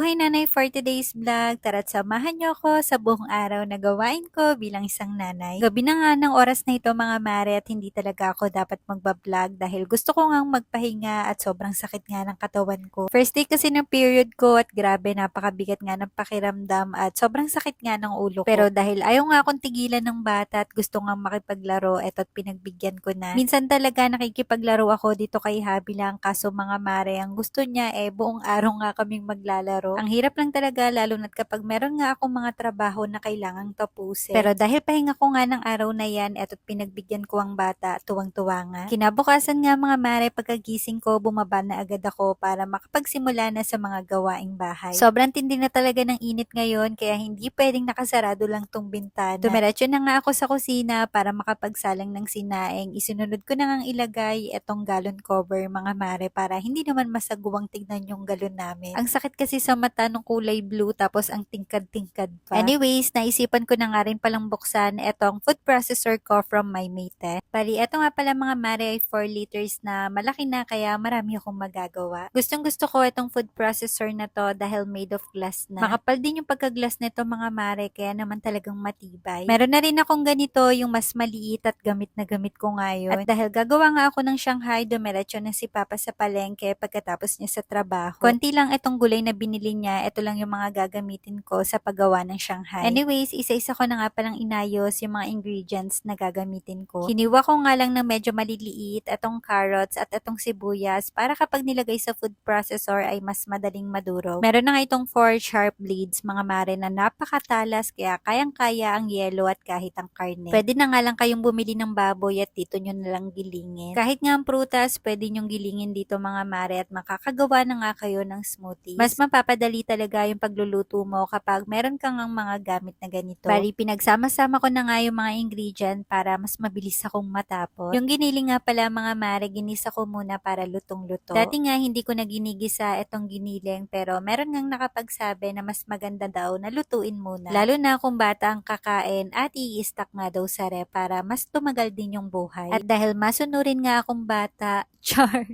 Mabuhay nanay for today's vlog. Tara't samahan niyo ako sa buong araw na gawain ko bilang isang nanay. Gabi na nga ng oras na ito mga mare at hindi talaga ako dapat magbablog dahil gusto ko ngang magpahinga at sobrang sakit nga ng katawan ko. First day kasi ng period ko at grabe napakabigat nga ng pakiramdam at sobrang sakit nga ng ulo ko. Pero dahil ayaw nga akong tigilan ng bata at gusto nga makipaglaro, eto't pinagbigyan ko na. Minsan talaga nakikipaglaro ako dito kay Habi lang kaso mga mare ang gusto niya buong araw nga kaming maglalaro. Ang hirap lang talaga lalo na't kapag meron nga akong mga trabaho na kailangang tapusin. Pero dahil pahinga ko nga ng araw na yan, eto't pinagbigyan ko ang bata, tuwang-tuwa nga. Kinabukasan nga mga mare, pagkagising ko, bumaba na agad ako para makapagsimula na sa mga gawaing bahay. Sobrang tindi na talaga ng init ngayon kaya hindi pwedeng nakasarado lang tong bintana. Dumiretso na nga ako sa kusina para makapagsalang ng sinaing. Isunod ko na ngang ilagay etong galon cover mga mare para hindi naman masagwang tignan yung galon namin. Ang sakit kasi sa mata nung kulay blue tapos ang tingkad-tingkad pa. Anyways, naisipan ko na nga rin palang buksan etong food processor ko from My Mate. Bali, eto nga pala mga mare ay 4 liters na malaki na kaya marami akong magagawa. Gustong gusto ko itong food processor na to dahil made of glass na. Makapal din yung pagka-glass nito mga mare kaya naman talagang matibay. Meron na rin akong ganito yung mas maliit at gamit na gamit ko ngayon. At dahil gagawa nga ako ng Shanghai, dumiretso na si Papa sa palengke pagkatapos niya sa trabaho. Konti lang itong gulay na binili niya, ito lang yung mga gagamitin ko sa paggawa ng Shanghai. Anyways, isa-isa ko na nga palang inayos yung mga ingredients na gagamitin ko. Hiniwa ko nga lang na medyo maliliit itong carrots at itong sibuyas para kapag nilagay sa food processor ay mas madaling madurog. Meron na nga itong 4 sharp blades mga mare na napakatalas kaya kayang-kaya ang yelo at kahit ang karne. Pwede na nga lang kayong bumili ng baboy at dito nyo na lang gilingin. Kahit nga ang prutas, pwede nyong gilingin dito mga mare at makakagawa na nga kayo ng smoothies. Mas mapapadali talaga yung pagluluto mo kapag meron kang ang mga gamit na ganito. Bali, pinagsama-sama ko na nga yung mga ingredient para mas mabilis akong matapos. Yung giniling nga pala mga mare, ginisa ko muna para lutong-luto. Dati nga hindi ko na ginigisa itong giniling pero meron ngang nakapagsabi na mas maganda daw na lutuin muna. Lalo na kung bata ang kakain at i-stock nga daw sa ref para mas tumagal din yung buhay. At dahil masunurin nga akong bata, char,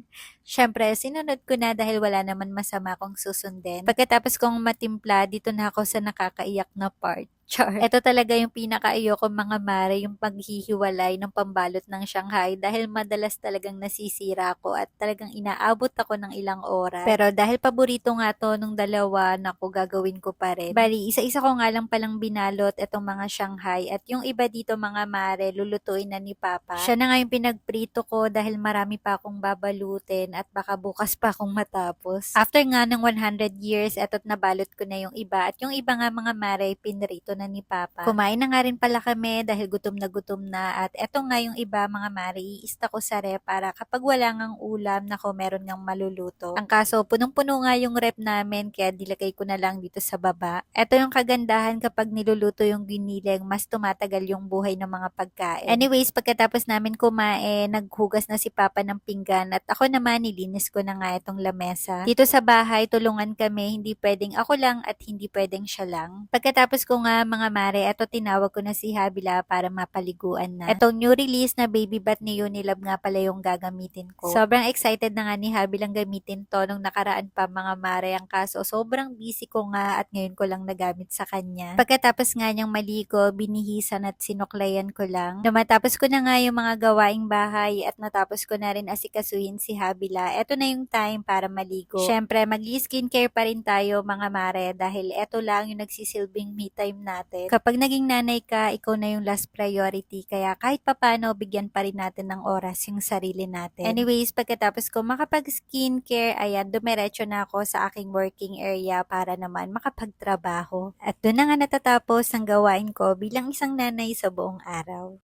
syempre, sinunod ko na dahil wala naman masama kung susundin. Pagkatapos kong matimpla, dito na ako sa nakakaiyak na part. Char. Ito talaga yung pinaka-ayoko mga mare, yung paghihiwalay ng pambalot ng Shanghai dahil madalas talagang nasisira ko at talagang inaabot ako ng ilang oras. Pero dahil paborito nga to nung dalawa, naku, gagawin ko pa rin. Bali, isa-isa ko nga lang palang binalot itong mga Shanghai at yung iba dito mga mare, lulutuin na ni Papa. Siya na nga yung pinagprito ko dahil marami pa akong babalutin at baka bukas pa akong matapos. After nga ng 100 years, eto't nabalot ko na yung iba at yung iba nga mga mare, pinrito na ni Papa. Kumain na nga rin pala kami dahil gutom na at eto nga yung iba mga mare, iista ko sa rep para kapag wala ngang ulam, nako meron ngang maluluto. Ang kaso, punong-puno nga yung rep namin kaya dilagay ko na lang dito sa baba. Eto yung kagandahan kapag niluluto yung giniling, mas tumatagal yung buhay ng mga pagkain. Anyways, pagkatapos namin kumain, naghugas na si Papa ng pinggan at ako naman nilinis ko na nga itong lamesa. Dito sa bahay, tulungan kami, hindi pwedeng ako lang at hindi pwedeng siya lang. Pagkatapos ko nga mga mare, eto tinawag ko na si Habila para mapaliguan na. Etong new release na baby bath ni Unilab nga pala yung gagamitin ko. Sobrang excited na nga ni Habilang gamitin to nung nakaraan pa mga mare, ang kaso sobrang busy ko nga at ngayon ko lang nagamit sa kanya. Pagkatapos nga niyang maligo, binihisan at sinuklayan ko lang. Matapos ko na nga yung mga gawaing bahay at natapos ko na rin asikasuhin si Habila, eto na yung time para maligo. Syempre, mag-skincare pa rin tayo mga mare dahil eto lang yung nagsisilbing me time natin. Kapag naging nanay ka, ikaw na yung last priority kaya kahit papano bigyan pa rin natin ng oras yung sarili natin. Anyways, pagkatapos ko makapag-skincare, ayan, dumiretso na ako sa aking working area para naman makapagtrabaho. At doon na nga natatapos ang gawain ko bilang isang nanay sa buong araw.